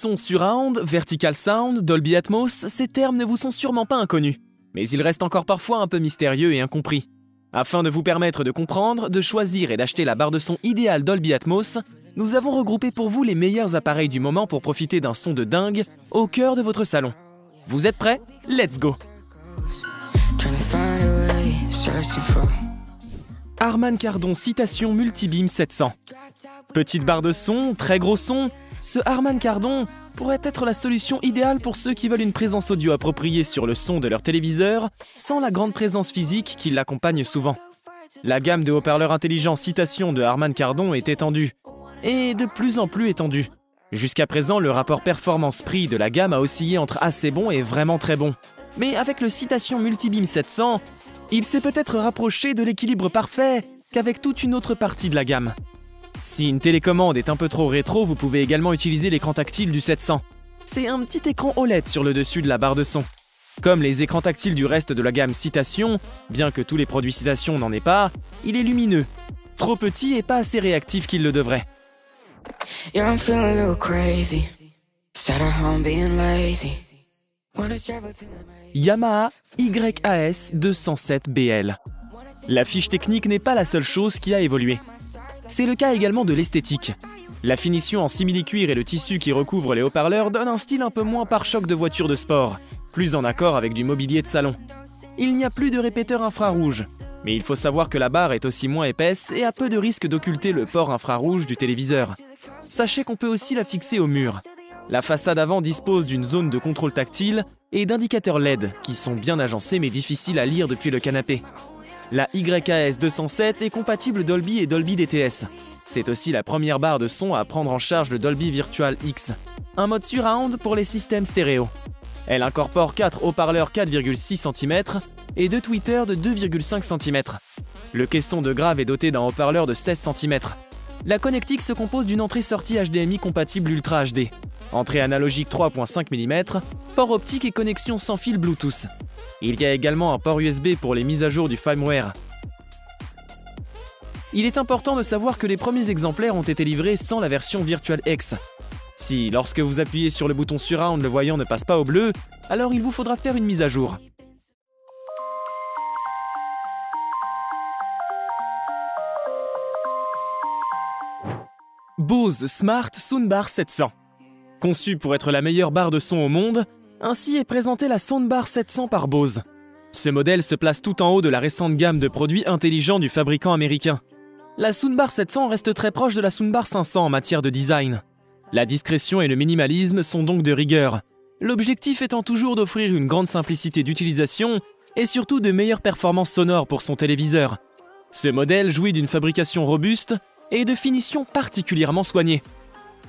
son surround, vertical sound, Dolby Atmos, ces termes ne vous sont sûrement pas inconnus. Mais ils restent encore parfois un peu mystérieux et incompris. Afin de vous permettre de comprendre, de choisir et d'acheter la barre de son idéale Dolby Atmos, nous avons regroupé pour vous les meilleurs appareils du moment pour profiter d'un son de dingue au cœur de votre salon. Vous êtes prêts? Let's go! Harman Kardon Citation Multibeam 700. Petite barre de son, très gros son, ce Harman Kardon pourrait être la solution idéale pour ceux qui veulent une présence audio appropriée sur le son de leur téléviseur sans la grande présence physique qui l'accompagne souvent. La gamme de haut-parleurs intelligents Citation de Harman Kardon est étendue, et de plus en plus étendue. Jusqu'à présent, le rapport performance-prix de la gamme a oscillé entre assez bon et vraiment très bon. Mais avec le Citation Multibeam 700, il s'est peut-être rapproché de l'équilibre parfait qu'avec toute une autre partie de la gamme. Si une télécommande est un peu trop rétro, vous pouvez également utiliser l'écran tactile du 700. C'est un petit écran OLED sur le dessus de la barre de son. Comme les écrans tactiles du reste de la gamme Citation, bien que tous les produits Citation n'en aient pas, il est lumineux, trop petit et pas assez réactif qu'il le devrait. Yamaha YAS 207BL. La fiche technique n'est pas la seule chose qui a évolué. C'est le cas également de l'esthétique. La finition en simili-cuir et le tissu qui recouvre les haut-parleurs donnent un style un peu moins pare-choc de voiture de sport, plus en accord avec du mobilier de salon. Il n'y a plus de répéteur infrarouge, mais il faut savoir que la barre est aussi moins épaisse et a peu de risque d'occulter le port infrarouge du téléviseur. Sachez qu'on peut aussi la fixer au mur. La façade avant dispose d'une zone de contrôle tactile et d'indicateurs LED qui sont bien agencés mais difficiles à lire depuis le canapé. La YAS 207 est compatible Dolby et Dolby DTS. C'est aussi la première barre de son à prendre en charge le Dolby Virtual X, un mode surround pour les systèmes stéréo. Elle incorpore 4 haut-parleurs 4,6 cm et 2 tweeters de 2,5 cm. Le caisson de grave est doté d'un haut-parleur de 16 cm. La connectique se compose d'une entrée-sortie HDMI compatible Ultra HD, entrée analogique 3.5 mm, port optique et connexion sans fil Bluetooth. Il y a également un port USB pour les mises à jour du firmware. Il est important de savoir que les premiers exemplaires ont été livrés sans la version Virtual X. Si, lorsque vous appuyez sur le bouton Surround, le voyant ne passe pas au bleu, alors il vous faudra faire une mise à jour. Bose Smart Soundbar 700. Conçue pour être la meilleure barre de son au monde, ainsi est présentée la Soundbar 700 par Bose. Ce modèle se place tout en haut de la récente gamme de produits intelligents du fabricant américain. La Soundbar 700 reste très proche de la Soundbar 500 en matière de design. La discrétion et le minimalisme sont donc de rigueur, l'objectif étant toujours d'offrir une grande simplicité d'utilisation et surtout de meilleures performances sonores pour son téléviseur. Ce modèle jouit d'une fabrication robuste et de finition particulièrement soignée.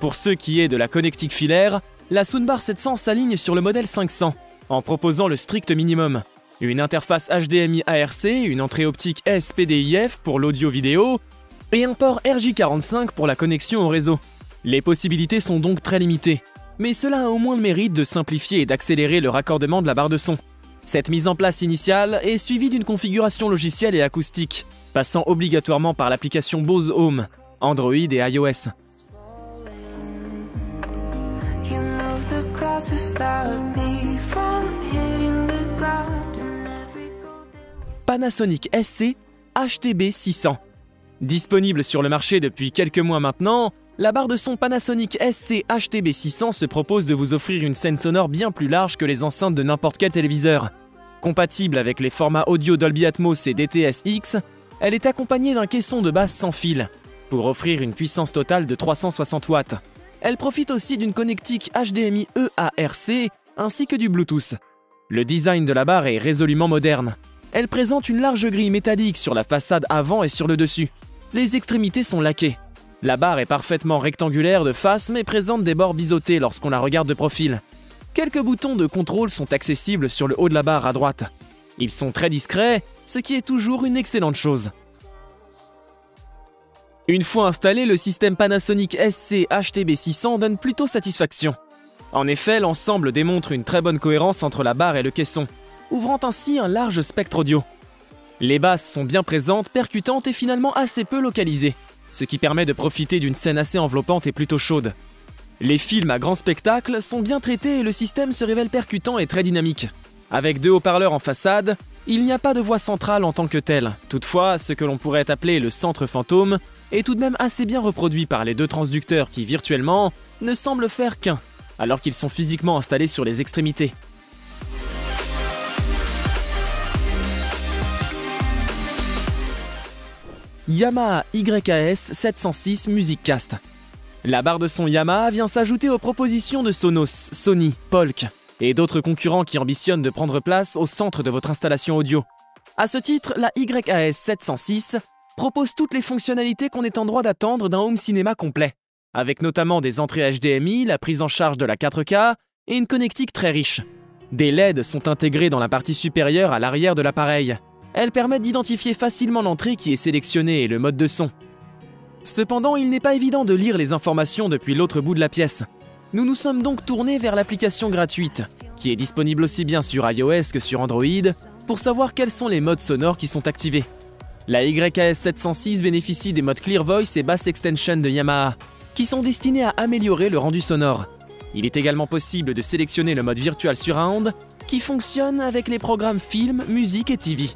Pour ce qui est de la connectique filaire, la Soundbar 700 s'aligne sur le modèle 500, en proposant le strict minimum. Une interface HDMI ARC, une entrée optique SPDIF pour l'audio-vidéo, et un port RJ45 pour la connexion au réseau. Les possibilités sont donc très limitées, mais cela a au moins le mérite de simplifier et d'accélérer le raccordement de la barre de son. Cette mise en place initiale est suivie d'une configuration logicielle et acoustique, passant obligatoirement par l'application Bose Home, Android et iOS. Panasonic SC HTB600. Disponible sur le marché depuis quelques mois maintenant, la barre de son Panasonic SC HTB600 se propose de vous offrir une scène sonore bien plus large que les enceintes de n'importe quel téléviseur. Compatible avec les formats audio Dolby Atmos et DTS-X, elle est accompagnée d'un caisson de basse sans fil, pour offrir une puissance totale de 360 watts. Elle profite aussi d'une connectique HDMI EARC ainsi que du Bluetooth. Le design de la barre est résolument moderne. Elle présente une large grille métallique sur la façade avant et sur le dessus. Les extrémités sont laquées. La barre est parfaitement rectangulaire de face mais présente des bords biseautés lorsqu'on la regarde de profil. Quelques boutons de contrôle sont accessibles sur le haut de la barre à droite. Ils sont très discrets, ce qui est toujours une excellente chose. Une fois installé, le système Panasonic SC HTB600 donne plutôt satisfaction. En effet, l'ensemble démontre une très bonne cohérence entre la barre et le caisson, ouvrant ainsi un large spectre audio. Les basses sont bien présentes, percutantes et finalement assez peu localisées, ce qui permet de profiter d'une scène assez enveloppante et plutôt chaude. Les films à grand spectacle sont bien traités et le système se révèle percutant et très dynamique. Avec 2 haut-parleurs en façade, il n'y a pas de voix centrale en tant que telle. Toutefois, ce que l'on pourrait appeler le centre fantôme est tout de même assez bien reproduit par les 2 transducteurs qui, virtuellement, ne semblent faire qu'un, alors qu'ils sont physiquement installés sur les extrémités. Yamaha YAS 706 MusicCast. La barre de son Yamaha vient s'ajouter aux propositions de Sonos, Sony, Polk et d'autres concurrents qui ambitionnent de prendre place au centre de votre installation audio. À ce titre, la YAS 706 propose toutes les fonctionnalités qu'on est en droit d'attendre d'un home cinéma complet, avec notamment des entrées HDMI, la prise en charge de la 4K et une connectique très riche. Des LED sont intégrés dans la partie supérieure à l'arrière de l'appareil. Elles permettent d'identifier facilement l'entrée qui est sélectionnée et le mode de son. Cependant, il n'est pas évident de lire les informations depuis l'autre bout de la pièce. Nous nous sommes donc tournés vers l'application gratuite, qui est disponible aussi bien sur iOS que sur Android, pour savoir quels sont les modes sonores qui sont activés. La YAS 706 bénéficie des modes Clear Voice et Bass Extension de Yamaha, qui sont destinés à améliorer le rendu sonore. Il est également possible de sélectionner le mode Virtual Surround, qui fonctionne avec les programmes film, musique et TV.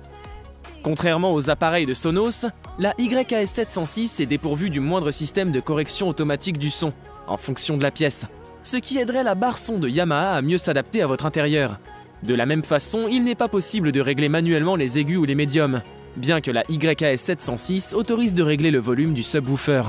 Contrairement aux appareils de Sonos, la YAS 706 est dépourvue du moindre système de correction automatique du son, en fonction de la pièce, ce qui aiderait la barre son de Yamaha à mieux s'adapter à votre intérieur. De la même façon, il n'est pas possible de régler manuellement les aigus ou les médiums, bien que la YAS 706 autorise de régler le volume du subwoofer.